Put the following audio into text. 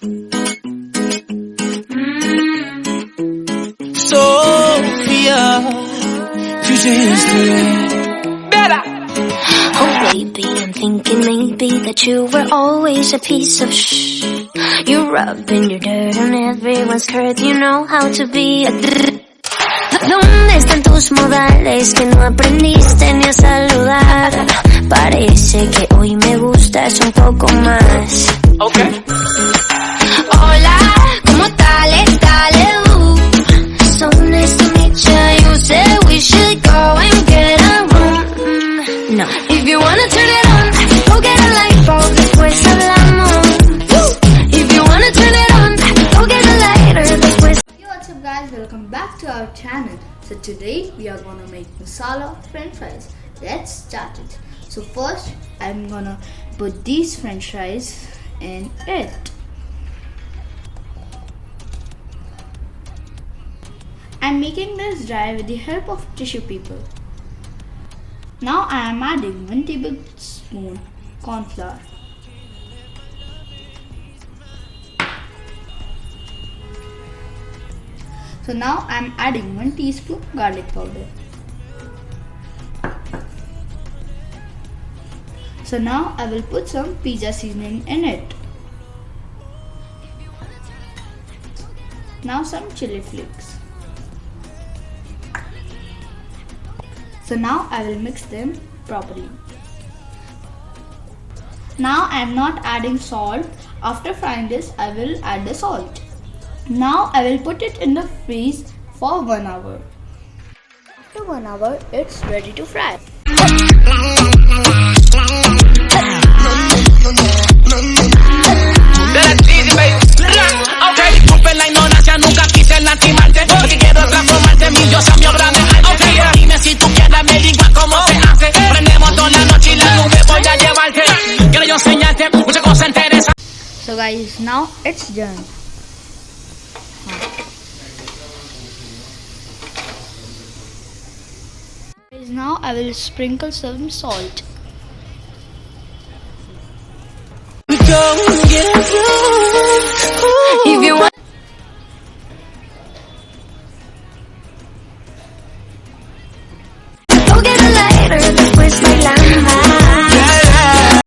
Sophia, you just better. Oh baby, I'm thinking maybe that you were always a piece of shh. You're rubbing your dirt on everyone's skirt. You know how to be a ¿Dónde están tus modales que no aprendiste ni a saludar? Parece que hoy me gustas un poco más. Okay. Hola, ¿cómo tal? So nice to meet you. You said we should go and get a room. No. If you wanna turn it on, go get a light bulb, después hablamos. If you wanna turn it on, go get a lighter, después. Hey, what's up guys, welcome back to our channel. So today we are gonna make masala french fries. Let's start it. So first I'm gonna put these french fries in it. I'm making this dry with the help of tissue paper. Now I am adding 1 tablespoon corn flour. So now I am adding 1 teaspoon garlic powder. So now I will put some pizza seasoning in it. Now some chili flakes. So now I will mix them properly. Now I am not adding salt. After frying this, I will add the salt. Now I will put it in the freeze for 1 hour. After 1 hour, it's ready to fry. So guys, now it's done. Now I will sprinkle some salt. Go.